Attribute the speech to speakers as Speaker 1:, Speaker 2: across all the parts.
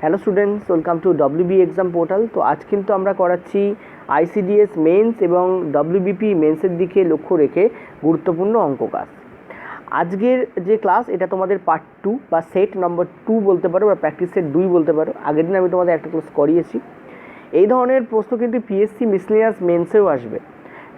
Speaker 1: Hello students, welcome to WB exam portal. তো আজ কিন্তু আমরা করাচ্ছি আইসিডিএস মেন্স এবং ডব্লিউবিপি মেন্সের দিকে লক্ষ্য রেখে গুরুত্বপূর্ণ অঙ্ক কাজ। আজকের যে ক্লাস এটা তোমাদের পার্ট 2 বা সেট নম্বর 2 বলতে পারো, বা প্র্যাকটিস সেট 2 বলতে পারো। আগের দিন আমি তোমাদের একটা ক্লাস করিয়েছি। এই ধরনের প্রশ্ন কিন্তু পিএসসি মিসলিনিয়াস মেন্সেও আসবে।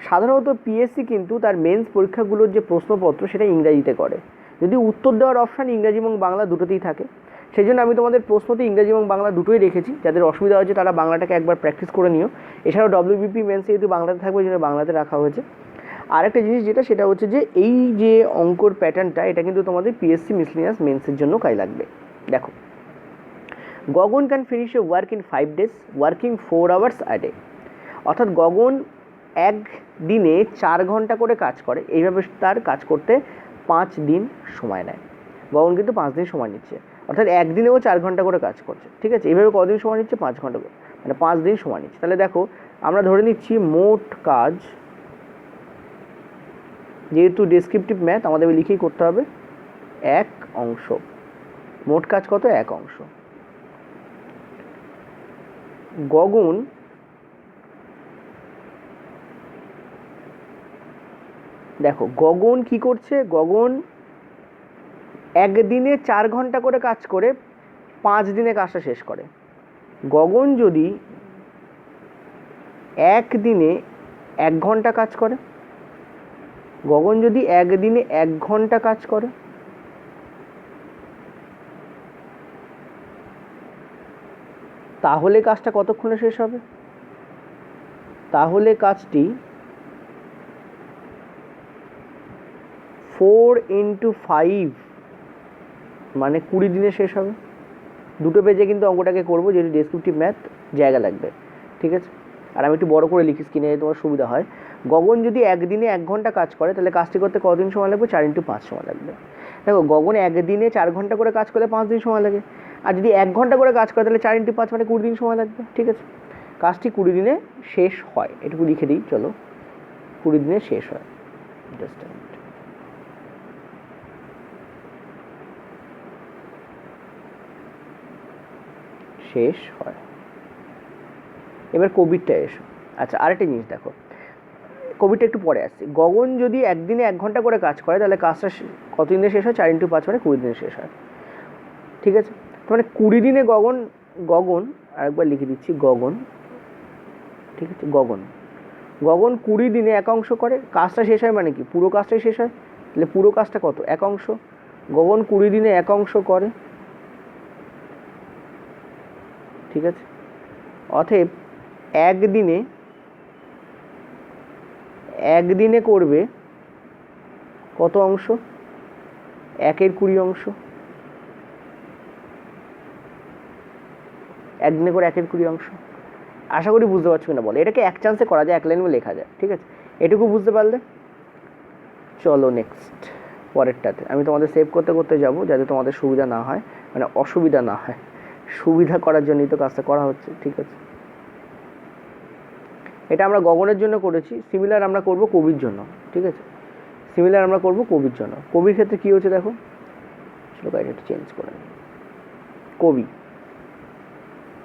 Speaker 1: সাধারণত পিএসসি কিন্তু তার মেন্স পরীক্ষাগুলোর যে প্রশ্নপত্র সেটা ইংরাজিতে করে, যদি উত্তর দেওয়ার অপশান ইংরাজি এবং বাংলা দুটোতেই থাকে। সেই জন্য আমি তোমাদের প্রশ্নতে ইংরাজি এবং বাংলা দুটোই রেখেছি। যাদের অসুবিধা হয়েছে তারা বাংলাটাকে একবার প্র্যাকটিস করে নিও। এছাড়াও ডব্লিউবিপি মেন্সে যেহেতু বাংলাতে থাকবে, ওই জন্য বাংলাতে রাখা হয়েছে। আরেকটা জিনিস যেটা, সেটা হচ্ছে যে এই যে অঙ্কর প্যাটার্নটা, এটা কিন্তু তোমাদের পিএসসি মিসলিনিয়াস মেন্সের জন্য কাজে লাগবে। দেখো, Gagan can finish a work in 5 days working 4 hours a day। অর্থাৎ গগন এক দিনে 4 ঘন্টা করে কাজ করে, এইভাবে তার কাজ করতে 5 দিন সময় নেয়। গগন কিন্তু 5 দিন সময় নিচ্ছে, অর্থাৎ একদিনেও 4 ঘন্টা করে কাজ করছে। ঠিক আছে, এইভাবে কদিন সময় নিচ্ছে? 5 ঘন্টা করে, মানে 5 দিন সময় নিচ্ছে। তাহলে দেখো, আমরা ধরে নিচ্ছি মোট কাজ, যেহেতু ডেসক্রিপটিভ ম্যাথ আমাদের লিখেই করতে হবে, 1 অংশ। মোট কাজ কত? 1 অংশ। গগন দেখো, গগন কি করছে? গগন একদিনে 4 ঘন্টা করে কাজ করে 5 দিনে কাজটা শেষ করে। গগন যদি একদিনে 1 ঘন্টা কাজ করে, গগন যদি একদিনে 1 ঘন্টা কাজ করে, তাহলে কাজটা কতক্ষণে শেষ হবে? তাহলে কাজটি 4 × 5 মানে 20 দিনে শেষ হবে। দুটো পেজে কিন্তু অঙ্কটাকে করবো, যেহেতু ডেসক্রিপটিভ ম্যাথ জায়গা লাগবে। ঠিক আছে, আর আমি একটু বড় করে লিখি স্ক্রিনে, তোমার সুবিধা হয়। গগন যদি একদিনে 1 ঘন্টা কাজ করে, তাহলে কাজটি করতে কতদিন সময় লাগবে? 4 × 5 সময় লাগবে। দেখো, গগন একদিনে 4 ঘন্টা করে কাজ করলে 5 দিন সময় লাগে, আর যদি 1 ঘন্টা করে কাজ করে তাহলে 4 × 5 মানে 20 দিন সময় লাগবে। ঠিক আছে, কাজটি 20 দিনে শেষ হয়, এটুকু লিখে দিই। চলো, 20 দিনে শেষ হয়। জাস্ট শেষ হয়। এবার কোভিডটা এসো। আচ্ছা, আরেকটা জিনিস দেখো, কোভিডটা একটু পরে আসছে। গগন যদি একদিনে 1 ঘন্টা করে কাজ করে, তাহলে কাজটা কত দিনে শেষ হয়? 4 × 5 মানে 20 দিনে শেষ হয়। ঠিক আছে, মানে 20 দিনে গগন আরেকবার লিখে দিচ্ছি, গগন। ঠিক আছে, গগন 20 দিনে 1 অংশ করে, কাজটা শেষ হয় মানে কি? পুরো কাজটাই শেষ হয়। তাহলে পুরো কাজটা কত? 1 অংশ। গগন 20 দিনে 1 অংশ করে। ঠিক আছে, অতএব একদিনে করবে কত অংশ? 1/20 অংশ। একদিনে করে 1/20 অংশ। আশা করি বুঝতে পারছো কিনা বলো। এটাকে এক চান্সে করা যায়, এক লাইনে লেখা যায়। ঠিক আছে, এটুকু বুঝতে পারলে চলো নেক্সট, পরেরটাতে। আমি তোমাদের সেভ করতে করতে যাবো, যাতে তোমাদের সুবিধা না হয়, মানে অসুবিধা না হয়। সুবিধা করার জন্যই তো কাজটা করা হচ্ছে। ঠিক আছে, এটা আমরা গগনের জন্য করেছি। সিমিলার আমরা করব কবির জন্য। ঠিক আছে, সিমিলার আমরা করব কবির জন্য। কবির ক্ষেত্রে কী হচ্ছে দেখো, চলো গাড়িটা একটু চেঞ্জ করে নিই। কবি,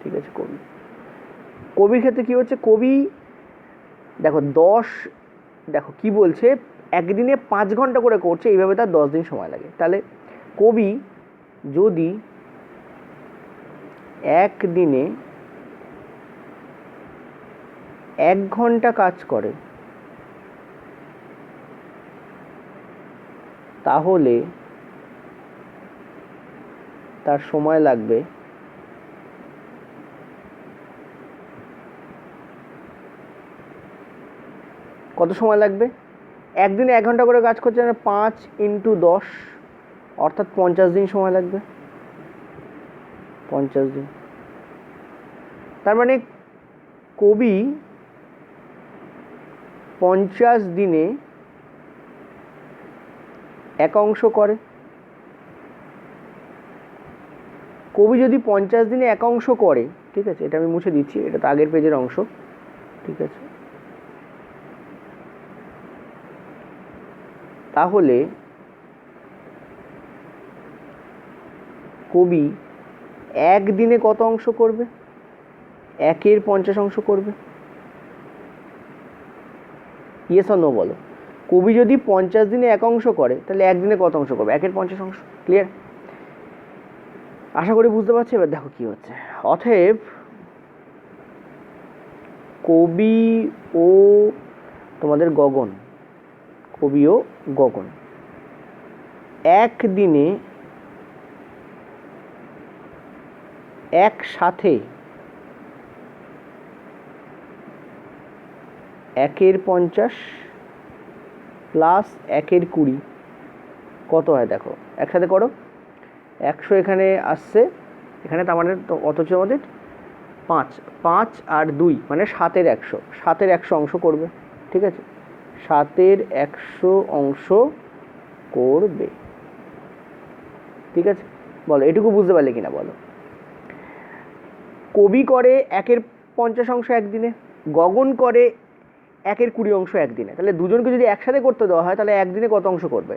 Speaker 1: ঠিক আছে, কবির ক্ষেত্রে কী হচ্ছে? কবি দেখো দেখো কি বলছে, একদিনে 5 ঘন্টা করে করছে, এইভাবে তার 10 দিন সময় লাগে। তাহলে কবি যদি একদিনে 1 ঘন্টা কাজ করে, তাহলে তার সময় লাগবে কত? সময় লাগবে, একদিনে 1 ঘন্টা করে কাজ করছে, 5 × 10 অর্থাৎ 50 দিন সময় লাগবে। 50 দিন। তার মানে কবি 50 দিনে 1 অংশ করে। কবি যদি 50 দিনে 1 অংশ করে, ঠিক আছে, এটা আমি মুছে দিচ্ছি, এটা তো আগের পেজের অংশ। ঠিক আছে, তাহলে কবি একদিনে কত অংশ করবে? 1/50 অংশ করবে। ইয়েস অর নো বলো। কবি যদি 50 দিনে 1 অংশ করে তাহলে একদিনে কত অংশ করবে? 1/50 অংশ। ক্লিয়ার? আশা করি বুঝতে পারছি। এবার দেখো কি হচ্ছে। অতএব কবি ও তোমাদের গগন, কবি ও গগন একদিনে একসাথে 1/50 প্লাস 1/20 কত হয় দেখো, একসাথে করো। 100 এখানে আসছে, এখানে তার মানে অথচ আমাদের 5 5 আর 2 মানে 7/100, 7/100 অংশ করবে। ঠিক আছে, 7/100 অংশ করবে। ঠিক আছে, বলো এটুকু বুঝতে পারলে কিনা বলো। কবি করে 1/50 অংশ একদিনে, গগন করে 1/20 অংশ একদিনে। তাহলে দুজনকে যদি একসাথে করতে দেওয়া হয় তাহলে একদিনে কত অংশ করবে?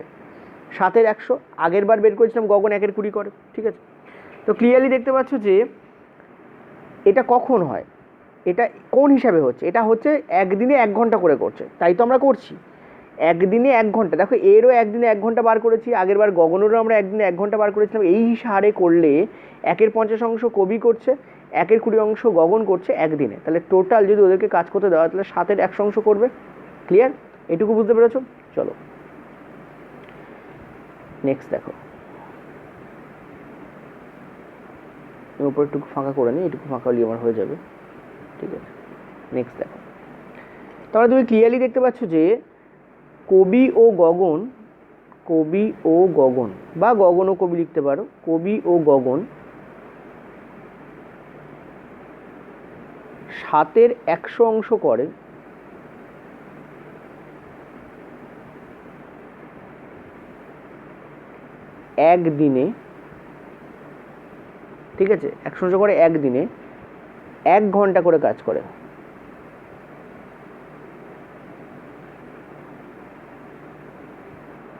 Speaker 1: 7/100। আগের বার বের করেছিলাম গগন 1/20 করে। ঠিক আছে, তো ক্লিয়ারলি দেখতে পাচ্ছ যে এটা কখন হয়, এটা কোন হিসাবে হচ্ছে? এটা হচ্ছে একদিনে 1 ঘন্টা করে করছে, তাই তো আমরা করছি একদিনে 1 ঘন্টা। দেখো এরও একদিনে 1 ঘন্টা বার করেছি, আগের বার গগনেরও আমরা একদিনে 1 ঘন্টা বার করেছিলাম। এই হারে করলে 1/50 অংশ কবি করছে, 1/20 অংশ গগন করছে একদিনে। তাহলে টোটাল যদি ওদেরকে কাজ করতে দেওয়া হয় তাহলে 7/100 অংশ করবে। ক্লিয়ার? এটুকু বুঝতে পেরেছো? চলো নেক্সট দেখো। উপর একটু ফাঁকা করে নিই, এটুকু ফাঁকা হলে আমার হয়ে যাবে। ঠিক আছে, নেক্সট দেখো। তাহলে তুমি ক্লিয়ারলি দেখতে পাচ্ছ যে কবি ও গগন, কবি ও গগন বা গগন ও কবি লিখতে পারো, কবি ও গগন 7/100 অংশ করে একদিনে। ঠিক আছে, 100 অংশ করে একদিনে 1 ঘন্টা করে কাজ করে।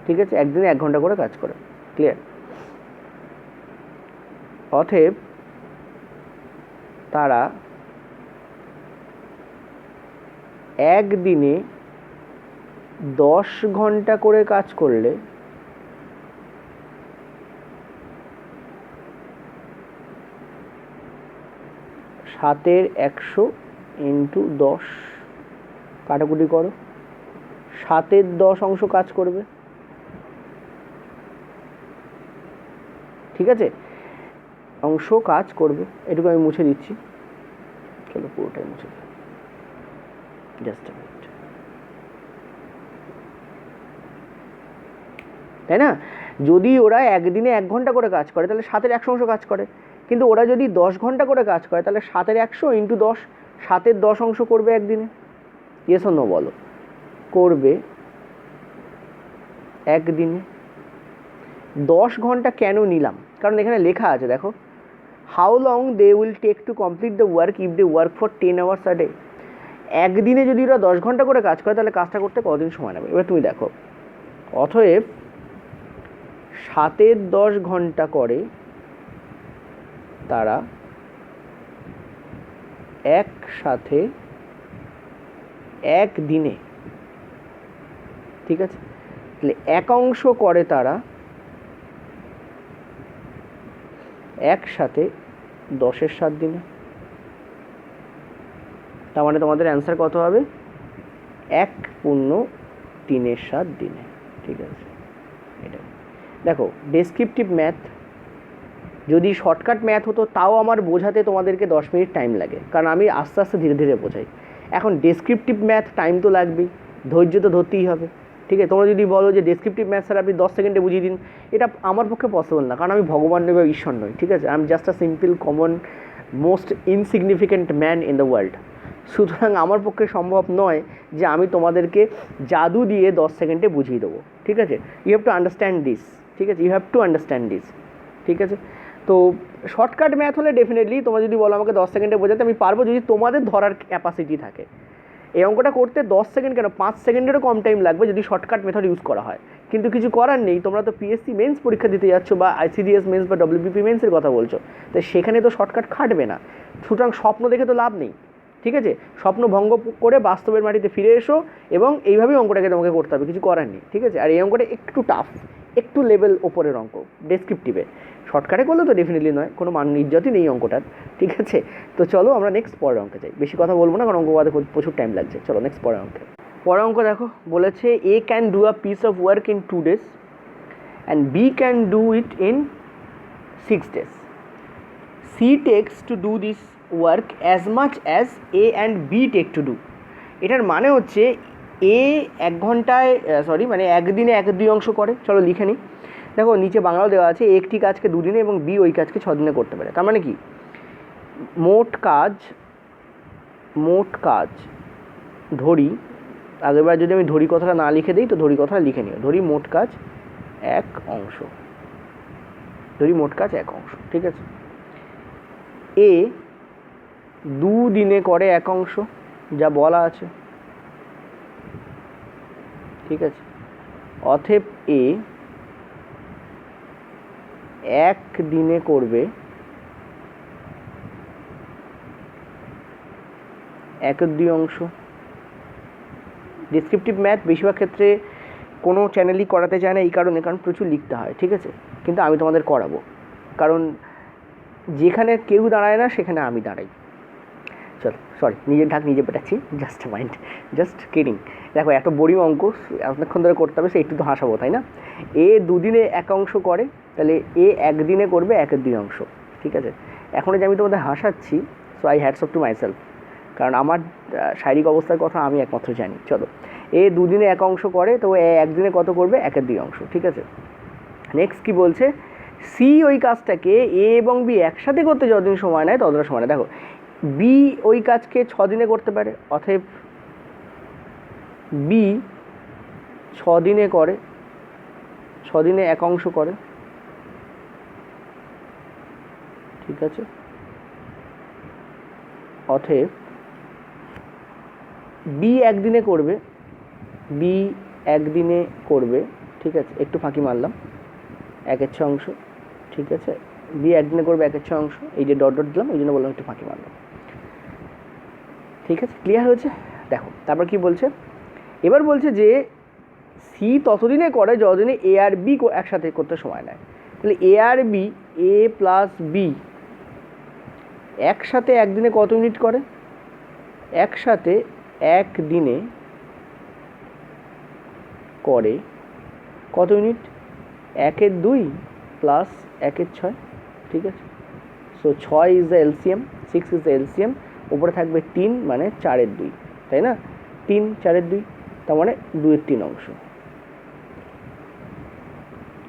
Speaker 1: ঠিক আছে, একদিনে 1 ঘন্টা করে কাজ করে। ক্লিয়ার? অতএব তারা একদিনে 10 ঘন্টা করে কাজ করলে সাতের 100 ইন্টু 10 কাটাকুটি করো, 7/10 অংশ কাজ করবে। ঠিক আছে, অংশ কাজ করবে। এটুকু আমি মুছে দিচ্ছি, চলো পুরোটাই মুছে দিই। Just a minute. তাই না? যদি ওরা একদিনে 1 ঘন্টা করে কাজ করে তাহলে 7/100 অংশ কাজ করে, কিন্তু ওরা যদি 10 ঘন্টা করে কাজ করে তাহলে 7/100 ইন্টু 10, 7/10 অংশ করবে একদিনে। ইয়েস অর নো বলো। করবে একদিনে। 10 ঘন্টা কেন নিলাম? কারণ এখানে লেখা আছে দেখো, how long they will take to complete the work if they work for 10 hours a day. একদিনে যদি ওরা 10 ঘন্টা করে কাজ করে তাহলে কাজটা করতে কতদিন সময় নেবে? এবার তুমি দেখো, অতএব 7/10 ঘন্টা করে তারা একসাথে একদিনে। ঠিক আছে, তাহলে 1 অংশ করে তারা একসাথে 10/7 দিনে। তার মানে তোমাদের অ্যান্সার কত হবে? 1/3/7 দিনে। ঠিক আছে, এটা দেখো ডেসক্রিপটিভ ম্যাথ। যদি শর্টকাট ম্যাথ হতো তাও আমার বোঝাতে তোমাদেরকে 10 মিনিট টাইম লাগে, কারণ আমি আস্তে আস্তে ধীরে ধীরে বোঝাই। এখন ডেসক্রিপটিভ ম্যাথ টাইম তো লাগবেই, ধৈর্য তো ধরতেই হবে। ঠিক আছে, তোমরা যদি বলো যে ডেসক্রিপটিভ ম্যাথ স্যার আপনি 10 সেকেন্ডে বুঝিয়ে দিন, এটা আমার পক্ষে পসিবল না, কারণ আমি ভগবান নই বা ঈশ্বর নই। ঠিক আছে, I am just a simple common most insignificant man in the world. সুতরাং আমার পক্ষে সম্ভব নয় যে আমি তোমাদেরকে জাদু দিয়ে 10 সেকেন্ডে বুঝিয়ে দেবো। ঠিক আছে, you have to understand this. ঠিক আছে, you have to understand this. ঠিক আছে, তো শর্টকাট ম্যাথ হলে ডেফিনেটলি তোমরা যদি বলো আমাকে 10 সেকেন্ডে বোঝাতে, আমি পারবো যদি তোমাদের ধরার ক্যাপাসিটি থাকে। এই অঙ্কটা করতে 10 সেকেন্ড কেন, 5 সেকেন্ডেরও কম টাইম লাগবে যদি শর্টকাট মেথড ইউজ করা হয়। কিন্তু কিছু করার নেই, তোমরা তো পিএসসি মেন্স পরীক্ষা দিতে যাচ্ছ বা আইসিডিএস মেন্স বা ডব্লিউবিপি মেন্সের কথা বলছো, তো সেখানে তো শর্টকাট খাটবে না। সুতরাং স্বপ্ন দেখে তো লাভ নেই, ঠিক আছে? স্বপ্ন ভঙ্গ করে বাস্তবের মাটিতে ফিরে এসো এবং এইভাবেই অঙ্কটাকে তোমাকে করতে হবে, কিছু করার নেই, ঠিক আছে? আর এই অঙ্কটা একটু টাফ, একটু লেভেল ওপরের অঙ্ক, ডেসক্রিপটিভে। শর্টকাটে করলে তো ডেফিনেটলি নয়, কোনো মান ইজ্জতই নেই অঙ্কটার, ঠিক আছে? তো চলো আমরা নেক্সট পরের অঙ্কে যাই, বেশি কথা বলবো না কারণ অঙ্ক বাদে প্রচুর টাইম লাগছে। চলো নেক্সট পরের অঙ্কে। পরের অঙ্ক দেখো, বলেছে A can do a piece of work in 2 days and B can do it in 6 days. C takes to do this work as much as A and B take to do. এটার মানে হচ্ছে এ 1 ঘন্টায় মানে একদিনে 1/2 অংশ করে। চলো লিখে নিই। দেখো নিচে বাংলাও দেওয়া আছে, একটি কাজকে 2 দিনে এবং বি ওই কাজকে 6 দিনে করতে পারে। তার মানে কি, মোট কাজ ধরি, আগেরবার যদি আমি ধরি কথাটা না লিখে দিই তো ধরি কথাটা লিখে নিও। ধরি মোট কাজ 1 অংশ, ঠিক আছে? এ 2 দিনে করে 1 অংশ, যা বলা আছে, ঠিক আছে? অতএব এ 1 দিনে করবে 1/2 অংশ। ডেসক্রিপটিভ ম্যাথ বেশিরভাগ ক্ষেত্রে কোনো চ্যানেলই করাতে চায় না, এই কারণ প্রচুর লিখতে হয়, ঠিক আছে? কিন্তু আমি তোমাদের করাবো, কারণ যেখানে কেউ দাঁড়ায় না সেখানে আমি দাঁড়াই। চলো সরি, নিজের ঢাক নিজে পেটাচ্ছি, জাস্ট কিডিং। দেখো এত বোরিং অঙ্ক অনেকক্ষণ ধরে করতে হবে, সে একটু তো হাসাবো, তাই না? এ 2 দিনে 1 অংশ করে, তাহলে এ 1 দিনে করবে 1/2 অংশ, ঠিক আছে? এখন যে আমি তোমাদের হাসাচ্ছি, so I hats off to myself, কারণ আমার শারীরিক অবস্থার কথা আমি একমাত্র জানি। চলো, এ 2 দিনে 1 অংশ করে, তো এ 1 দিনে কত করবে? 1/2 অংশ, ঠিক আছে? নেক্সট কি বলছে, সি ওই কাজটাকে এ এবং বি একসাথে করতে যতদিন সময় নেয় ততটা সময় নেয়। দেখো বি ওই কাজকে 6 দিনে করতে পারে, অতএব বি 6 দিনে করে, 6 দিনে 1 অংশ করে, ঠিক আছে? অতএব বি 1 দিনে করবে, ঠিক আছে? একটু ফাঁকি মারলাম, 1/6 অংশ, ঠিক আছে? বি 1 দিনে করবে 1/6 অংশ, এই যে ডট দিলাম এই জন্য বললাম একটু ফাঁকি মারলাম, ঠিক আছে? ক্লিয়ার হয়েছে? দেখো তারপর কি বলছে, এবার বলছে যে সি ততদিনে করে যতদিনে এ আর বি একসাথে করতে সময় নেয়। তাহলে এ আর বি, এ প্লাস বি একসাথে 1 দিনে কত ইউনিট করে? একসাথে 1 দিনে করে কত ইউনিট? 1/2 প্লাস 1/6, ঠিক আছে? So 6 is the LCM, 6 is the LCM, উপরে থাকবে 3 মানে 4/2, তাই না? 3 4/2, তার মানে 2/3 অংশ।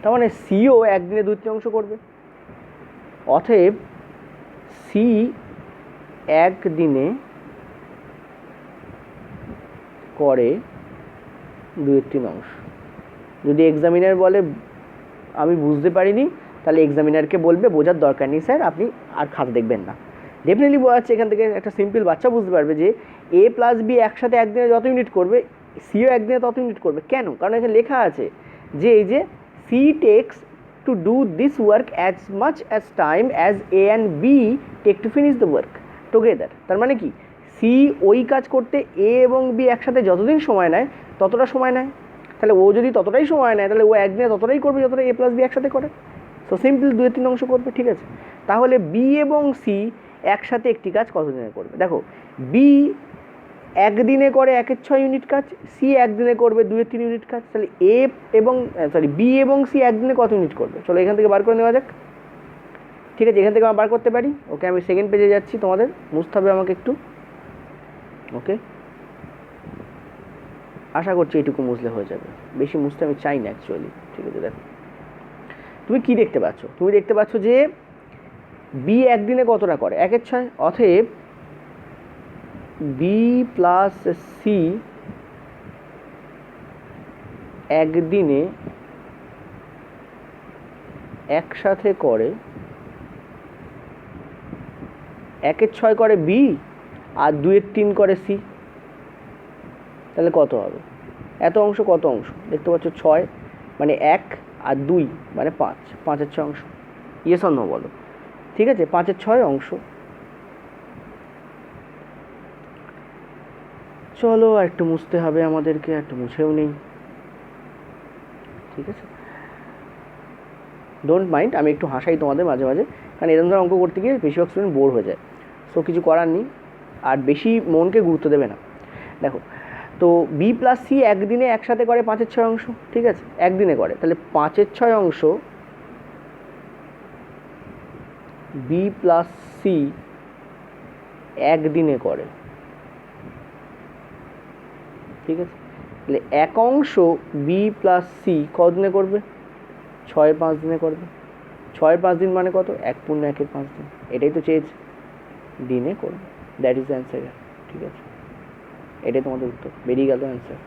Speaker 1: তার মানে সিও 1 দিনে 2/3 অংশ করবে। অতএব সি 1 দিনে করে 2/3 অংশ। যদি এক্সামিনার বলে আমি বুঝতে পারিনি, তাহলে এক্সামিনারকে বলবে বোঝার দরকার নেই স্যার, আপনি আর খাতা দেখবেন না। ডেফিনেটলি বোঝা যাচ্ছে এখান থেকে একটা সিম্পল বাচ্চা বুঝতে পারবে যে এ প্লাস বি একসাথে 1 দিনে যত ইউনিট করবে, সিও 1 দিনে তত ইউনিট করবে। কেন? কারণ এখানে লেখা আছে যে এই যে C takes to do this work as much as time as A and B take to finish the work together. তার মানে কি, সি ওই কাজ করতে এ এবং বি একসাথে যতদিন সময় নেয় ততটা সময় নেয়। তাহলে ও যদি ততটাই সময় নেয় তাহলে ও 1 দিনে ততটাই করবে যতটা এ প্লাস বি একসাথে করে। সো সিম্পল 2/3 অংশ করবে, ঠিক আছে? তাহলে বি এবং সি একসাথে একটি কাজ কত দিনে করবে? দেখো বি 1 দিনে করে 1/6 ইউনিট কাজ, সি 1 দিনে করবে 2/3 ইউনিট কাজ। তাহলে বি এবং সি 1 দিনে কত ইউনিট করবে? চলো এখান থেকে বার করে নেওয়া যাক, ঠিক আছে? এখান থেকে আমরা বার করতে পারি। ওকে, আমি সেকেন্ড পেজে যাচ্ছি, তোমাদের বুঝতে হবে আমাকে একটু। ওকে, আশা করছি এইটুকু মুছলে হয়ে যাবে, বেশি মুছতে আমি চাই না অ্যাকচুয়ালি, ঠিক আছে? দেখো তুমি কি দেখতে পাচ্ছ? তুমি দেখতে পাচ্ছ যে বি 1 দিনে কতটা করে? 1/6। অতএব বি প্লাস সি 1 দিনে একসাথে করে 1/6 করে বি আর 2/3 করে সি। তাহলে কত হবে? এত অংশ কত অংশ দেখতে পাচ্ছ? 6 মানে 1 আর 2 মানে 5, 5-এর 6 অংশ। ইয়েস অর নো বলো। ঠিক আছে, 5-এর 6 অংশ। চলো আর একটু মুছতে হবে আমাদেরকে, একটু মুছেও নেই। ঠিক আছে, ডোন্ট মাইন্ড, আমি একটু হাসাই তোমাদের মাঝে মাঝে, কারণ এরকম ধরনের অঙ্ক করতে গিয়ে বেশিরভাগ স্টুডেন্ট বোর হয়ে যায়। সো কিছু করার নেই, আর বেশি মনকে গুরুত্ব দেবে না। দেখো, তো বি প্লাস সি একদিনে একসাথে করে 5-এর 6 অংশ। ঠিক আছে, একদিনে করে, তাহলে 5-এর 6 অংশ বি প্লাস সি একদিনে করে। ঠিক আছে, তাহলে এক অংশ বি প্লাস সি কদিনে করবে? 6-5 দিনে করবে। 6-5 দিন মানে কত? 1/1-5 দিন। এটাই তো চেয়েছে, দিনে করবে। That is the answer. ঠিক আছে, এটাই তোমাদের উত্তর, বেরিয়ে গেল অ্যান্সার।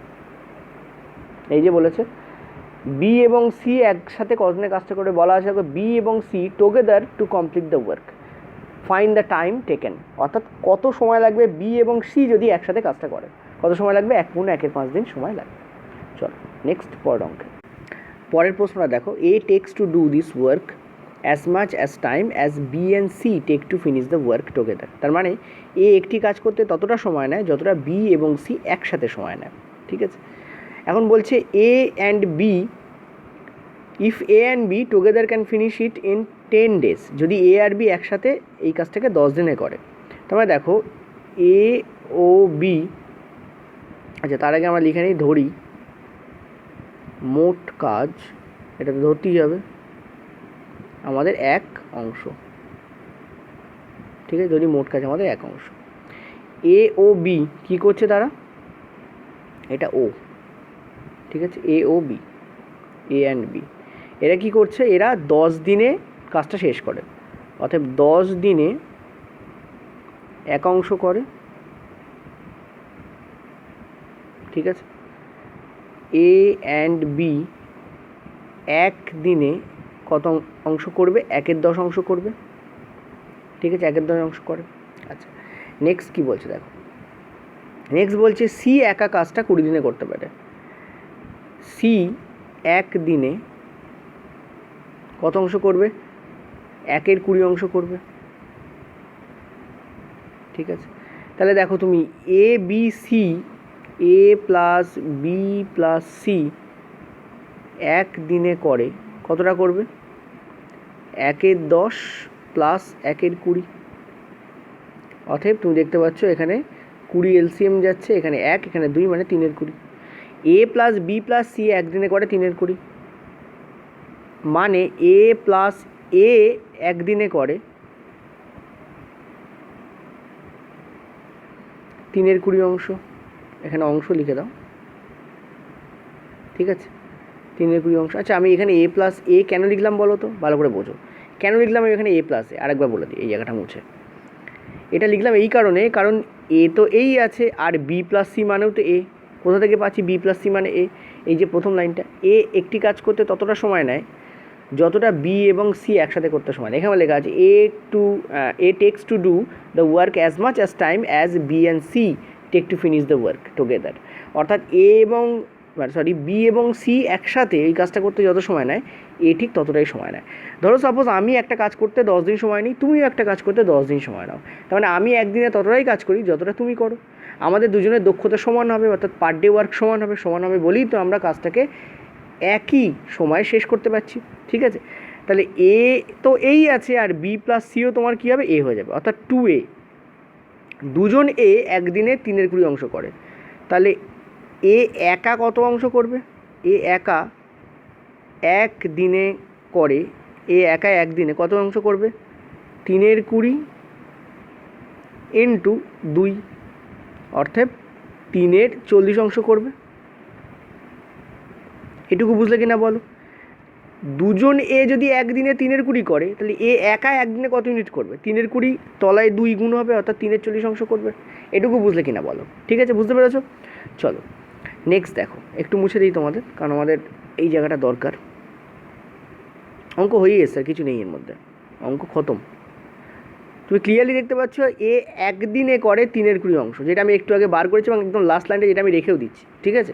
Speaker 1: এই যে বলেছে বি এবং সি একসাথে কতদিনে কাজটা করে, বলা আছে বি এবং C together to complete the work, find the time taken. অর্থাৎ কত সময় লাগবে বি এবং সি যদি একসাথে কাজটা করে, কত সময় লাগবে? 1/1-5 দিন সময় লাগবে। চলো নেক্সট পরের অঙ্কে। পরের প্রশ্নটা দেখো, A takes to do this work as much as time as B and C take to finish the work together. তার মানে এ একটি কাজ করতে ততটা সময় নেয় যতটা বি এবং সি একসাথে সময় নেয়। ঠিক আছে, এখন বলছে A and B, if A and B together can finish it in 10 days, যদি এ আর বি একসাথে এই কাজটাকে 10 দিনে করে। তার মানে দেখো এ ও বি, আচ্ছা তার আগে আমরা লিখে নিই, ধরি মোট কাজ, এটা তো ধরতেই হবে আমাদের 1 অংশ। ঠিক আছে, ধরি মোট কাজ আমাদের 1 অংশ। এ ও বি কী করছে তারা? এটা ও। ঠিক আছে, এ ও বি, এ অ্যান্ড বি, এরা কী করছে? এরা 10 দিনে কাজটা শেষ করে। অর্থাৎ 10 দিনে 1 অংশ করে। ঠিক আছে, এ অ্যান্ড বি এক দিনে কত অংশ করবে? 1/10 অংশ করবে। ঠিক আছে, 1/10 অংশ করে। আচ্ছা নেক্সট কী বলছে দেখো, নেক্সট বলছে সি একা কাজটা 20 দিনে করতে পারে। সি এক দিনে কত অংশ করবে? 1/20 অংশ করবে। ঠিক আছে, তাহলে দেখো তুমি A B C, A plus B plus C এক দিনে করে কতটা করবে? 1/10 প্লাস 1/20। অতএব তুমি দেখতে পাচ্ছ এখানে 20 এলসিএম যাচ্ছে, এখানে 1, এখানে 2, মানে 3/20। এ প্লাস বি প্লাস সি একদিনে করে 3/20, মানে এ প্লাস এ একদিনে করে 3/20 অংশ। এখানে অংশ লিখে দাও। ঠিক আছে, 3/20 অংশ। আচ্ছা আমি এখানে এ প্লাস এ কেন লিখলাম বলো তো, ভালো করে বোঝো কেন লিখলাম আমি এখানে এ প্লাস এ। আরেকবার বলে দিই, এই জায়গাটা মুছে। এটা লিখলাম এই কারণে, কারণ এ তো এই আছে, আর বি প্লাস সি মানেও তো এ। কোথা থেকে পাচ্ছি? বি প্লাস সি মানে এ। এই যে প্রথম লাইনটা, এ একটি কাজ করতে ততটা সময় নেয় যতটা বি এবং সি একসাথে করতে সময় নেয়। এখানে লেখা আছে A takes to do the work as much as time as B and C take to finish the work together. অর্থাৎ বি এবং সি একসাথে এই কাজটা করতে যত সময় নেয়, এ ঠিক ততটাই সময় নেয়। ধরো সাপোজ আমি একটা কাজ করতে 10 দিন সময় নিই, তুমিও একটা কাজ করতে 10 দিন সময় নাও, তার মানে আমি একদিনে ততটাই কাজ করি যতটা তুমি করো। আমাদের দুজনের দক্ষতা সমান হবে, অর্থাৎ পার ডে ওয়ার্ক সমান হবে বলেই তো আমরা কাজটাকে একই সময়ে শেষ করতে পারছি। ঠিক আছে, তাহলে এ তো এই আছে, আর বি প্লাস সিও তোমার কী হবে? এ হয়ে যাবে, অর্থাৎ 2A। দুজন এ একদিনে 3/20 অংশ করে, তাহলে এ একা কত অংশ করবে? এ একা একদিনে করে, এ একা একদিনে কত অংশ করবে? 3/20 ইন্টু 2, অর্থাৎ 3/40 অংশ করবে। এটুকু বুঝলে কি না বলো? দুজন এ যদি একদিনে 3/20 করে, তাহলে এ একা একদিনে কত ইউনিট করবে? 3/20 তলায় 2 গুণ হবে, অর্থাৎ 3/40 অংশ করবে। এটুকু বুঝলে কি না বলো? ঠিক আছে, বুঝতে পেরেছো? চলো নেক্সট দেখো, একটু মুছে দিই তোমাদের, কারণ আমাদের এই জায়গাটা দরকার। অঙ্ক হয়েই এসছে, আর কিছু নেই এর মধ্যে, অঙ্ক খতম। তুমি ক্লিয়ারলি দেখতে পাচ্ছ এ একদিনে করে 3/20 অংশ, যেটা আমি একটু আগে বার করেছি, এবং একদম লাস্ট লাইনটা যেটা আমি রেখেও দিচ্ছি। ঠিক আছে,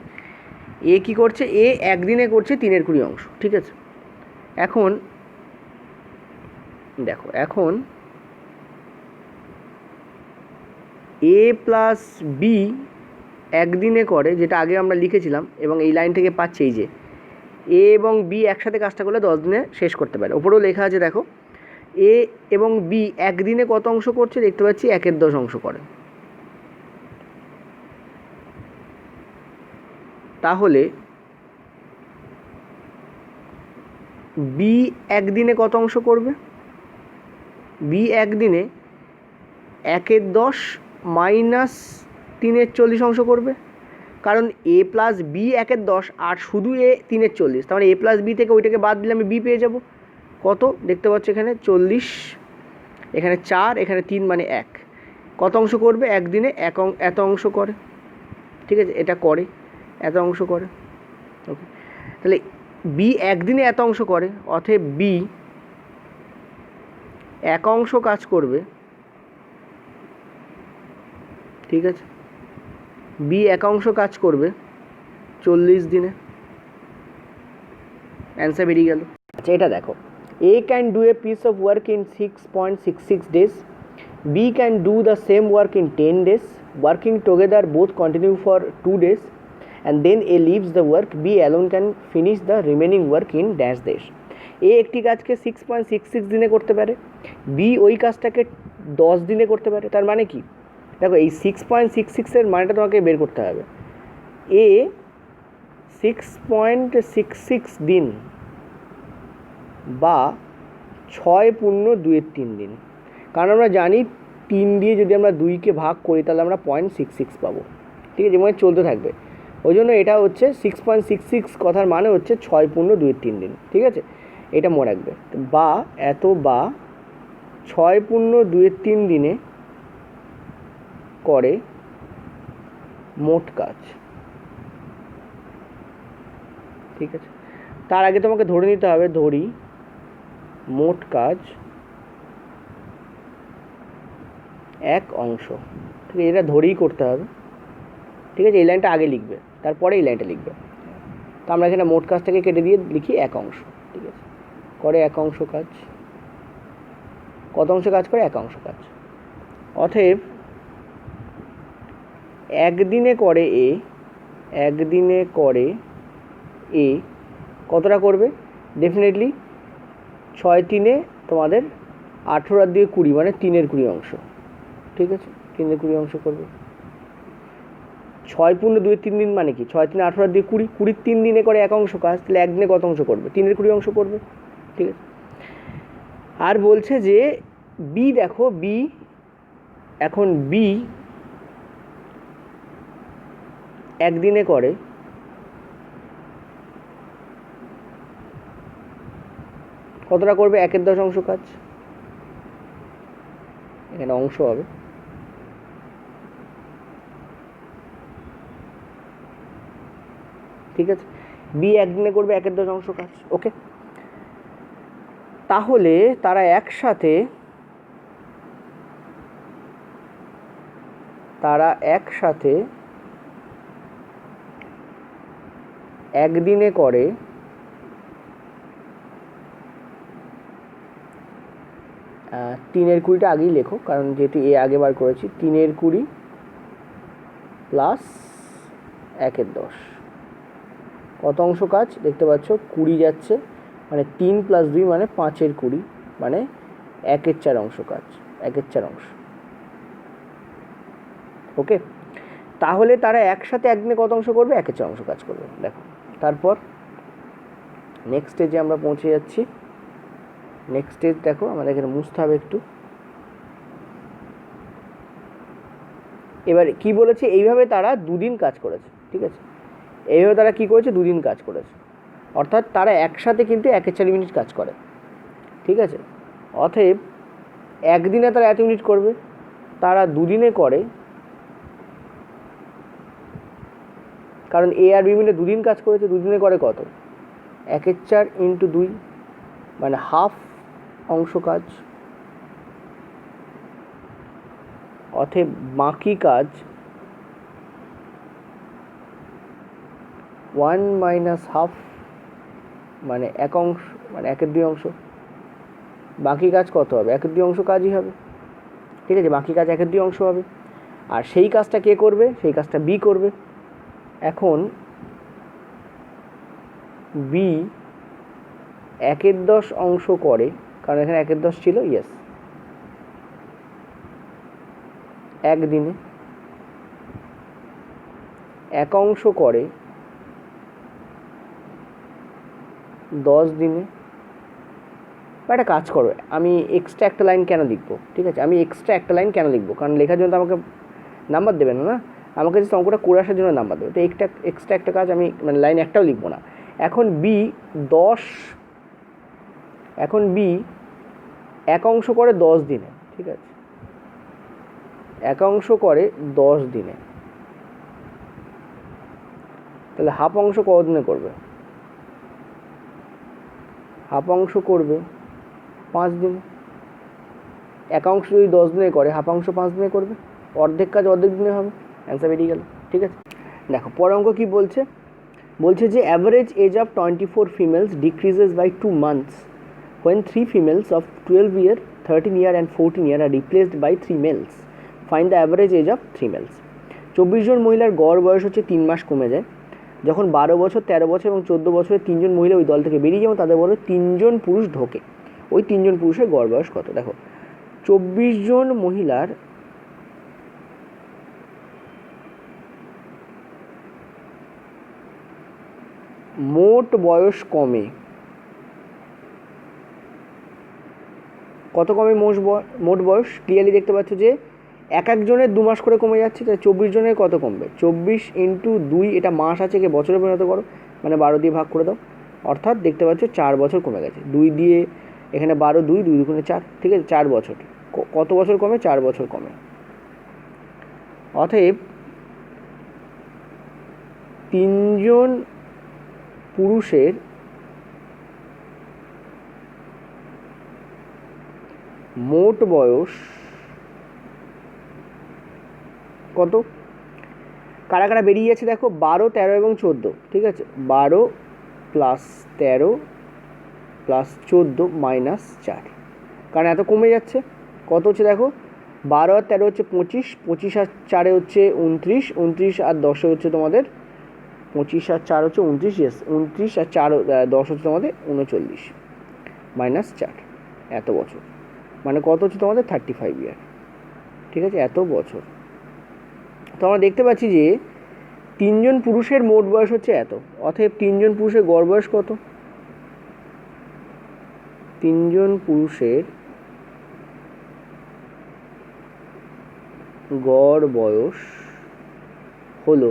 Speaker 1: এ কী করছে, এ একদিনে করছে 3/20 অংশ, ঠিক আছে। এখন দেখো, এখন এ প্লাস বি একদিনে করে, যেটা আগে আমরা লিখেছিলাম, এবং এই লাইন থেকে পাচ্ছি এই যে এ এবং বি একসাথে কাজটা করলে 10 দিনে শেষ করতে পারে। ওপরেও লেখা আছে দেখো, এ এবং বি একদিনে কত অংশ করছে, দেখতে পাচ্ছি 1/10 অংশ করে। তাহলে বি একদিনে কত অংশ করবে, বি একদিনে 1/10 মাইনাস 3/40 অংশ করবে, কারণ এ প্লাস বি 1/10 আর শুধু এ 3/40, তার মানে এ প্লাস বি থেকে ওইটাকে বাদ দিলে আমি বি পেয়ে যাব। কত দেখতে পাচ্ছ এখানে 40, এখানে 4, এখানে 3, মানে 1। কত অংশ করবে একদিনে, এত অংশ করে, ঠিক আছে, এটা করে এত অংশ করে। ওকে, তাহলে বি একদিনে এত অংশ করে, অতএব বি এক অংশ কাজ করবে, ঠিক আছে, বি এক অংশ কাজ করবে 40 দিনে। অ্যান্সার বেরিয়ে গেল। আচ্ছা, এটা দেখো, A can do a piece of work in 6.66 days, B can do the same work in 10 days, working together both continue for 2 days, and then A leaves the work, B alone can finish the remaining work in dash days. এ একটি কাজকে 6.66 দিনে করতে পারে, B ওই কাজটাকে 10 দিনে করতে পারে। তার মানে কি, দেখো এই 6.66 এর মানেটা তোমাকে বের করতে হবে। এ 6.66 দিন বা 6×2 দিন, কারণ আমরা জানি 3 দিয়ে যদি আমরা 2কে ভাগ করি তাহলে আমরা 0.66 পাবো, ঠিক আছে, মানে চলতে থাকবে। ওই জন্য এটা হচ্ছে 6.66, কথার মানে হচ্ছে 6×2 দিন, ঠিক আছে, এটা মনে রাখবে। বা 6×2 দিনে করে মোট কাজ, ঠিক আছে। তার আগে তোমাকে ধরে নিতে হবে, ধরি মোট কাজ 1 অংশ, ঠিক আছে, এটা ধরেই করতে হবে, ঠিক আছে। এই লাইনটা আগে লিখবে, তারপরে এই লাইনটা লিখবে। তো আমরা এখানে মোট কাজটাকে কেটে দিয়ে লিখি 1 অংশ, ঠিক আছে, করে 1 অংশ কাজ। কত অংশ কাজ করে, 1 অংশ কাজ। অতএব একদিনে করে এ, একদিনে করে এ কতটা করবে, ডেফিনেটলি 6×3 তোমাদের 18 আর 2 20, মানে 3/20 অংশ, ঠিক আছে, 3/20 অংশ করবে। 6×2 দিন মানে কি, 6×3 18 আর 2 20, 20 3 দিনে করে 1 অংশ কাজ, তাহলে একদিনে কত অংশ করবে, 3/20 অংশ করবে, ঠিক আছে। আর বলছে যে বি, দেখো বি, এখন বি একদিনে করে কতটা করবে, 1/10 অংশ কাজ, এখানে অংশ হবে, ঠিক আছে। বি একদিনে করবে 1/10 অংশ কাজ। ওকে, তাহলে তারা একসাথে একদিনে করে 3/20 আগেই লেখো, কারণ যেহেতু এ আগে বার করেছি, 3/20 প্লাস 1/10 কত অংশ কাজ দেখতে পাচ্ছ, 20 যাচ্ছে, মানে 3 + 2 মানে 5/20, মানে 1/4 অংশ কাজ, 1/4 অংশ। ওকে, তাহলে তারা একসাথে একদিনে কত অংশ করবে, 1/4 অংশ কাজ করবে। দেখো, তারপর নেক্সট স্টেজে আমরা পৌঁছে যাচ্ছি। নেক্সট স্টেজ দেখো, আমাদের এখানে মুছতে হবে একটু। এবার কি বলেছে, এইভাবে তারা 2 দিন কাজ করেছে, ঠিক আছে, এইভাবে তারা কি করেছে, 2 দিন কাজ করেছে, অর্থাৎ তারা একসাথে কিন্তু 1/4 মিনিট কাজ করে, ঠিক আছে। অতএব একদিনে তারা এত মিনিট করবে, তারা 2 দিনে করে, কারণ এ আর বি মিলে 2 দিন কাজ করেছে, 2 দিনে করে কত, 1/4 × 2, মানে হাফ অংশ কাজ। অতএব বাকি কাজ ওয়ান মাইনাস হাফ মানে এক অংশ, মানে একের দুই অংশ। বাকি কাজ কত হবে? একের দুই অংশ কাজই হবে, ঠিক আছে, বাকি কাজ একের দুই অংশ হবে। আর সেই কাজটা কে করবে? সেই কাজটা বি করবে। এখন বি একের 10 অংশ করে, কারণ এখানে একের 10 ছিল, ইয়েস, একদিনে। এক অংশ করে 10 দিনে। বা একটা কাজ করো, আমি এক্সট্রা একটা লাইন কেন লিখবো? ঠিক আছে, আমি এক্সট্রা একটা লাইন কেন লিখবো? কারণ লেখার জন্য তো আমাকে নাম্বার দেবে না, না, আমাকে যে অঙ্কটা করে আসার জন্য নাম্বার দেবে। তো এক্সট্রা একটা কাজ আমি, মানে লাইন একটাও লিখবো না। এখন বি 10, এখন বি এক অংশ করে 10 দিনে, ঠিক আছে, এক অংশ করে 10 দিনে। তাহলে হাফ অংশ কতদিনে করবে? হাফ অংশ করবে 5 দিনে। এক অংশ যদি 10 দিনে করে, হাফ অংশ 5 দিনে করবে। অর্ধেক কাজ অর্ধেক দিনে হবে, অ্যান্সার বেরিয়ে গেল। ঠিক আছে, দেখো পরের অঙ্ক কী বলছে। বলছে যে average age of 24 females decreases by 2 months when 3 females of 12 year, 13 year and 14 year are replaced by 3 males. Find the average age of 3 males. 24 জন মহিলার গড় বয়স হচ্ছে 3 মাস কমে যায় যখন 12 বছর, 13 বছর এবং 14 বছরের 3 জন মহিলা ওই দল থেকে বেরিয়ে যায় এবং তাদের বলে 3 জন পুরুষ ঢোকে। ওই 3 জন পুরুষের গড় বয়স কত? দেখো 24 জন মহিলার মোট বয়স কমে, কত কমে? মোট বয়স ক্লিয়ারলি দেখতে পাচ্ছ যে এক একজনের 2 মাস করে কমে যাচ্ছে। তাই 24 জনের কত কমবে? 24 ইন্টু 2, এটা মাস আছে, কে বছরে পরিণত করো, মানে 12 দিয়ে ভাগ করে দাও। অর্থাৎ দেখতে পাচ্ছ 4 বছর কমে গেছে। 2 দিয়ে এখানে 12, 2 2 দুগুণে 4, ঠিক আছে, 4 বছর। কত বছর কমে? 4 বছর কমে। অতএব 3 জন পুরুষের মোট বয়স কত? কারা কারা বেরিয়ে যাচ্ছে দেখো, 12, 13 এবং 14, ঠিক আছে, 12 প্লাস 13 প্লাস 14 মাইনাস 4, কারণ এত কমে যাচ্ছে। কত হচ্ছে দেখো, 12 আর 13 হচ্ছে 25, 25 আর 4 হচ্ছে 29, 29 আর 10 হচ্ছে তোমাদের 25 আর 4 হচ্ছে 29, ইয়েস, 29 আর 4 10 হচ্ছে তোমাদের 39 মাইনাস 4, এত বছর, মানে কত হচ্ছে তোমাদের 35 ইয়ার, ঠিক আছে, এত বছর। তো আমরা দেখতে পাচ্ছি যে 3 জন পুরুষের মোট বয়স হচ্ছে এত। অতএব 3 জন পুরুষের গড় বয়স কত? 3 জন পুরুষের গড় বয়স হলো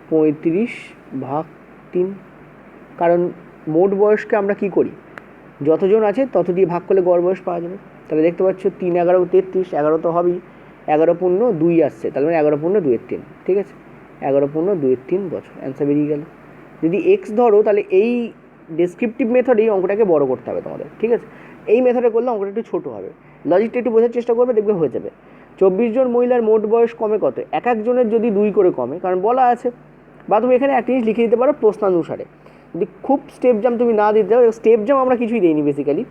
Speaker 1: 35/3, কারণ মোট বয়সকে আমরা কি করি, যতজন আছে তত দিয়ে ভাগ করলে গড় বয়স পাওয়া যাবে। তাহলে দেখতে পাচ্ছ 3 11 33, 11 তো হবেই, 11 পূর্ণ 2 আসছে, তাহলে মানে 11 পূর্ণ 2/3, ঠিক আছে, 11 পূর্ণ 2/3 বছর, অ্যান্সার বেরিয়ে গেল। যদি এক্স ধরো তাহলে এই ডেসক্রিপটিভ মেথডেই অঙ্কটাকে বড় করতে হবে তোমাদের, ঠিক আছে, এই মেথডে করলে অঙ্কটা একটু ছোটো হবে। লজিকটা একটু বোঝার চেষ্টা করবে, দেখবে হয়ে যাবে। 24 জন মহিলার মোট বয়স কমে কত? এক একজনের যদি 2 করে কমে, কারণ বলা আছে, বা তুমি এখানে একটা জিনিস লিখে দিতে পারো প্রশ্নানুসারে। যদি খুব স্টেপ জাম তুমি না দিতে পারো, স্টেপ জাম আমরা কিছুই দিইনি বেসিক্যালি,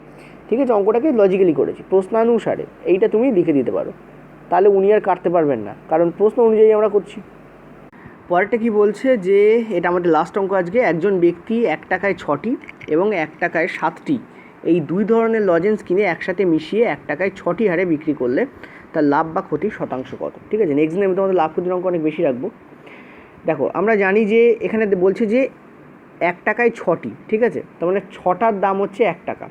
Speaker 1: ঠিক আছে, অঙ্কটাকে লজিক্যালি করেছি, প্রশ্নানুসারে এইটা তুমি লিখে দিতে পারো, তাহলে উনি আর কাটতে পারবেন না, কারণ প্রশ্ন অনুযায়ী আমরা করছি। পরেরটা কি বলছে যে এটা আমাদের লাস্ট অঙ্ক আজকে। একজন ব্যক্তি 1 টাকায় 6টি এবং 1 টাকায় 7টি এই 2 ধরনের লজেন্স কিনে একসাথে মিশিয়ে 1 টাকায় 6টি হারে বিক্রি করলে তার লাভ বা ক্ষতির শতাংশ কত? ঠিক আছে, নেক্সট দিন আমি তোমাদের লাভ ক্ষতির অঙ্ক অনেক বেশি রাখবো। দেখো আমরা জানি যে এখানে বলছে যে 1 টাকায় 6টি, ঠিক আছে, তার মানে 6টার দাম হচ্ছে 1 টাকা।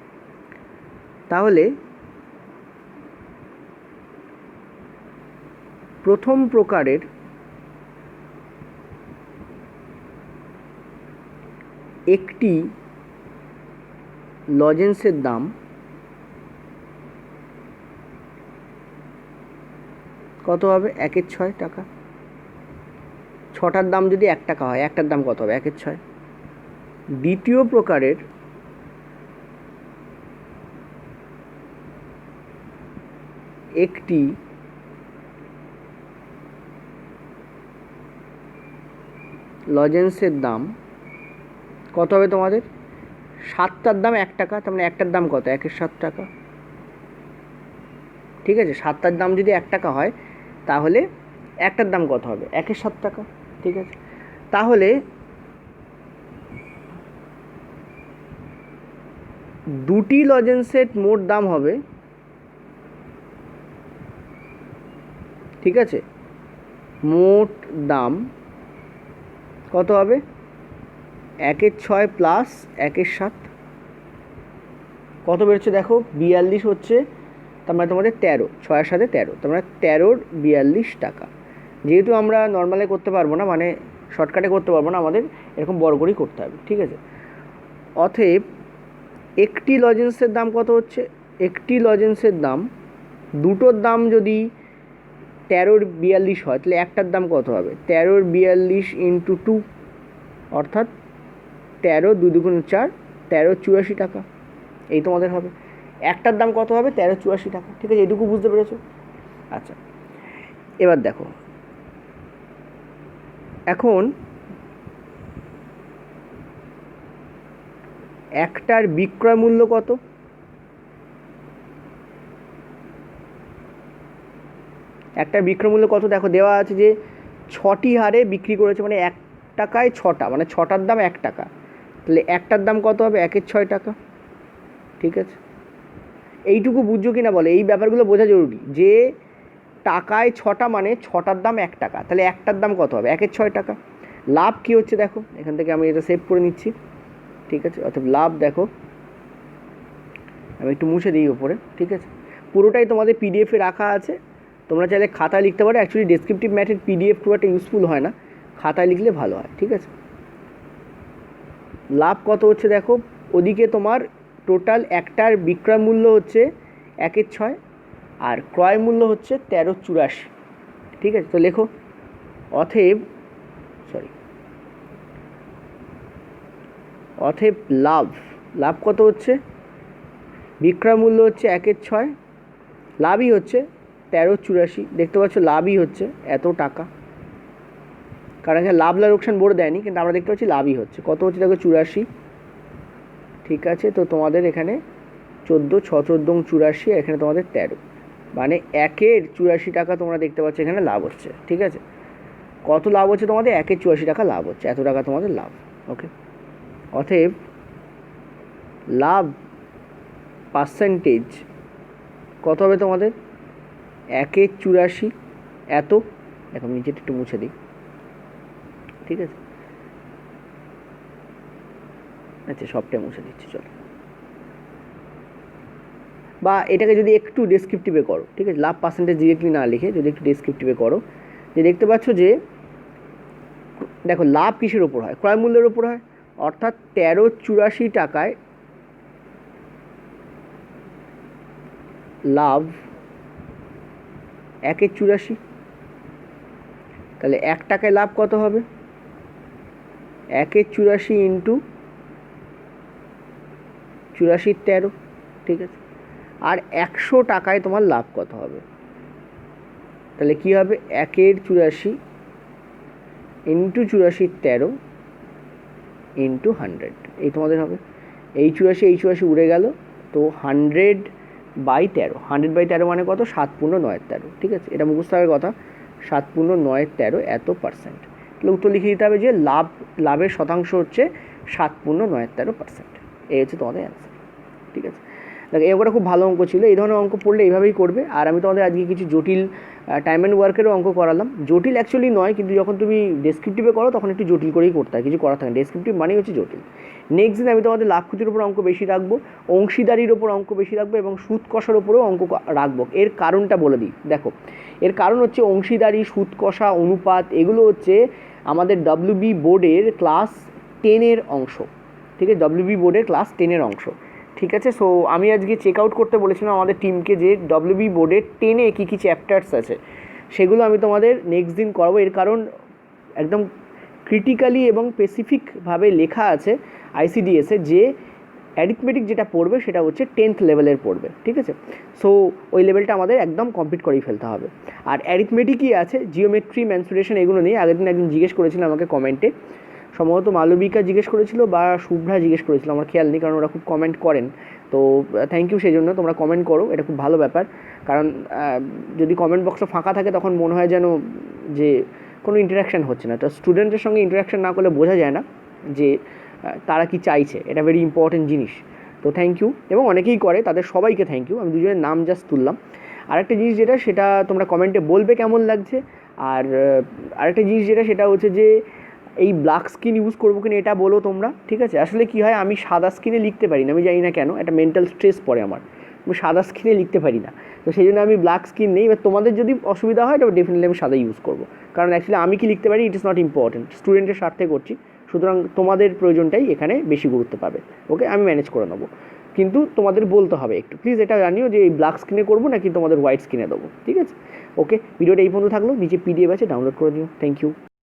Speaker 1: তাহলে প্রথম প্রকারের একটি লজেন্সের দাম কত হবে? 1/6 টাকা। 6টার দাম যদি 1 টাকা হয়, একটার দাম কত হবে? 1/6। দ্বিতীয় প্রকারের একটি লজেন্সের দাম কত হবে তোমাদের? 7টার দাম 1 টাকা, তার মানে একটার দাম কত? 1/7 টাকা। ঠিক আছে, 7টার দাম যদি 1 টাকা হয় তাহলে একটার দাম কত হবে? 1/7 টাকা। ঠিক আছে, তাহলে দুটি লজেন্সের মোট দাম হবে, ঠিক আছে, মোট দাম কত হবে? 1/6 প্লাস 1/7 কত বেরোচ্ছে দেখো? 42 হচ্ছে, তার মানে তোমাদের 13, 6-এর সাথে 13, তার মানে 13 42 টাকা। যেহেতু আমরা নর্মালে করতে পারবো না, মানে শর্টকাটে করতে পারবো না, আমাদের এরকম বড় করেই করতে হবে। ঠিক আছে, অতএব একটি লজেন্সের দাম কত হচ্ছে? একটি লজেন্সের দাম, দুটোর দাম যদি 13/42 হয় তাহলে একটার দাম কত হবে? 13/42 ইন্টু 2, অর্থাৎ 13 2 2 4, 13/84 টাকা। এই তোমাদের হবে। একটার দাম কত হবে? 13/84 টাকা। ঠিক আছে, এইটুকু বুঝতে পেরেছো? আচ্ছা, এবার দেখো, এখন একটার বিক্রয় মূল্য কত? একটার বিক্রয় মূল্য কত দেখো, দেওয়া আছে যে 6টি হারে বিক্রি করেছে, মানে 1 টাকায় 6টা, মানে 6টার দাম 1 টাকা। তাহলে একটার দাম কত হবে? 1/6 টাকা। ঠিক আছে, এইটুকু বুঝছো কি না বলে? এই ব্যাপারগুলো বোঝা জরুরি, যে টাকায় 6টা মানে 6টার দাম 1 টাকা, তাহলে একটার দাম কত হবে? 1/6 টাকা। লাভ কী হচ্ছে দেখো, এখান থেকে আমি এটা সেভ করে নিচ্ছি। ঠিক আছে, অর্থাৎ লাভ দেখো, আমি একটু মুছে দিই উপরে। ঠিক আছে, পুরোটাই তোমাদের পিডিএফে রাখা আছে, তোমরা চাইলে খাতায় লিখতে পারো। অ্যাকচুয়ালি ডেসক্রিপটিভ ম্যাথের পিডিএফ খুব একটা ইউজফুল হয় না, খাতায় লিখলে ভালো হয়। ঠিক আছে, লাভ কত হচ্ছে দেখো, ওদিকে তোমার টোটাল একটার বিক্রয় মূল্য হচ্ছে 1/6 আর ক্রয় মূল্য হচ্ছে 13/84। ঠিক আছে, তো লেখো অতএব লাভ, লাভ কত হচ্ছে? বিক্রয় মূল্য হচ্ছে 1/6, লাভই হচ্ছে 13/84। দেখতে পাচ্ছ, লাভই হচ্ছে এত টাকা, কারণ এখানে লাভ লোকসান বোর্ড দেয়নি, কিন্তু আমরা দেখতে পাচ্ছি লাভই হচ্ছে। কত হচ্ছে দেখো? 84। ঠিক আছে, তো তোমাদের এখানে 14, 6 14 84, এখানে তোমাদের 13, মানে 1/84 টাকা তোমরা দেখতে পাচ্ছ এখানে লাভ হচ্ছে। ঠিক আছে, কত লাভ হচ্ছে তোমাদের? 1/84 টাকা লাভ হচ্ছে, এত টাকা তোমাদের লাভ। ওকে, অতএব লাভ পার্সেন্টেজ কত হবে তোমাদের? 1/84 এত। দেখো নিচেটা একটু মুছে দিই। ঠিক আছে, আচ্ছা সবটাই মুছে দিচ্ছি, চলো। বা এটাকে যদি একটু ডেসক্রিপটিভে করো, ঠিক আছে, লাভ পার্সেন্টেজ ডিরেক্টলি না লিখে যদি একটু ডেসক্রিপটিভে করো, যে দেখতে পাচ্ছ যে দেখো লাভ কিসের ওপর হয়? ক্রয় মূল্যের ওপর হয়, অর্থাৎ 13/84 টাকায় লাভ 1/84। তাহলে 1 টাকায় লাভ কত হবে? 1/84 ইন্টু 84 13। ঠিক আছে, আর 100 টাকায় তোমার লাভ কত হবে? তাহলে কী হবে? 1/84 ইন্টু 84 13 ইন্টু 100, এই তোমাদের হবে। এই 84 উড়ে গেল, তো 100/13, 100/13 মানে কত? 7×9 13। ঠিক আছে, এটা মুখস্থ হওয়ার কথা, 7×9 13 এত পার্সেন্ট। তাহলে উত্তর লিখে দিতে হবে যে লাভের শতাংশ হচ্ছে 7×9 13%। এই হচ্ছে তোমাদের অ্যান্সার। ঠিক আছে, দেখো এই অঙ্কটা খুব ভালো অঙ্ক ছিল, এই ধরনের অঙ্ক পড়লে এইভাবেই করবে। আর আমি তোমাদের আজকে কিছু জটিল টাইম অ্যান্ড ওয়ার্কেরও অঙ্ক করালাম। জটিল অ্যাকচুয়ালি নয়, কিন্তু যখন তুমি ডেসক্রিপটিভে করো তখন একটু জটিল করেই করতে হয়, কিছু করা থাকে। ডেসক্রিপটিভ মানেই হচ্ছে জটিল। নেক্সট দিন আমি তোমাদের লাভ ক্ষতির ওপর অঙ্ক বেশি রাখবো, অংশীদারির ওপর অঙ্ক বেশি রাখবো, এবং সুদ কষার ওপরেও অঙ্ক রাখবো। এর কারণটা বলে দিই, দেখো এর কারণ হচ্ছে অংশীদারি, সুদ কষা, অনুপাত, এগুলো হচ্ছে আমাদের WB বোর্ডের ক্লাস 10-এর অংশ। ঠিক আছে, WB বোর্ডের ক্লাস 10-এর অংশ। ঠিক আছে, সো আমি আজকে চেক আউট করতে বলেছিলাম আমাদের টিমকে যে WB বোর্ডের 10-এ কী কী চ্যাপ্টার্স আছে, সেগুলো আমি তোমাদের নেক্সট দিন করাবো। এর কারণ একদম ক্রিটিক্যালি এবং স্পেসিফিকভাবে লেখা আছে ICDS-এ যে অ্যারিথমেটিক যেটা পড়বে সেটা হচ্ছে 10th লেভেলের পড়বে, ঠিক আছে। সো ওই লেভেলটা আমাদের একদম কমপ্লিট করেই ফেলতে হবে। আর অ্যারিথমেটিকই আছে, জিওমেট্রি, মেনসুরেশন এগুলো নেই। আগের দিন একজন জিজ্ঞেস করেছিল আমাকে কমেন্টে, সম্ভবত মালবিকা জিজ্ঞেস করেছিল বা শুভ্রা জিজ্ঞেস করেছিল, আমার খেয়াল নেই, কারণ ওরা খুব কমেন্ট করেন। তো থ্যাংক ইউ, সেই জন্য তোমরা কমেন্ট করো, এটা খুব ভালো ব্যাপার। কারণ যদি কমেন্ট বক্সটা ফাঁকা থাকে তখন মনে হয় যেন যে কোনো ইন্টারাকশান হচ্ছে না। তো স্টুডেন্টের সঙ্গে ইন্টারাকশান না করলে বোঝা যায় না যে তারা কি চাইছে, এটা ভেরি ইম্পর্টেন্ট জিনিস। তো থ্যাংক ইউ, এবং অনেকেই করে, তাদের সবাইকে থ্যাংক ইউ। আমি দুজনের নাম জাস্ট তুললাম। আরেকটা জিনিস যেটা, সেটা তোমরা কমেন্টে বলবে কেমন লাগছে। আর আরেকটা জিনিস যেটা, সেটা হচ্ছে যে এই ব্ল্যাক স্ক্রিন ইউজ করবো কিনা এটা বলো তোমরা, ঠিক আছে। আসলে কী হয়, আমি সাদা স্ক্রিনে লিখতে পারি না, আমি জানি না কেন, একটা মেন্টাল স্ট্রেস পড়ে আমার, আমি সাদা স্ক্রিনে লিখতে পারি না। তো সেই জন্য আমি ব্ল্যাক স্ক্রিন নেই। এবার তোমাদের যদি অসুবিধা হয় তবে ডেফিনেটলি আমি সাদা ইউজ করবো, কারণ অ্যাকচুয়ালি আমি কি লিখতে পারি ইট ইজ নট ইম্পর্টেন্ট, স্টুডেন্টের স্বার্থে করছি, সুতরাং তোমাদের প্রয়োজনটাই এখানে বেশি গুরুত্ব পাবে। ওকে, আমি ম্যানেজ করে নেবো, কিন্তু তোমাদের বলতে হবে একটু, প্লিজ এটা জানিও যে এই ব্ল্যাক স্ক্রিনে করবো নাকি তোমাদের হোয়াইট স্ক্রিনে দেবো, ঠিক আছে। ওকে, ভিডিওটা এই পর্যন্ত থাকলো, নিচে PDF আছে, ডাউনলোড করে দিও। Thank you.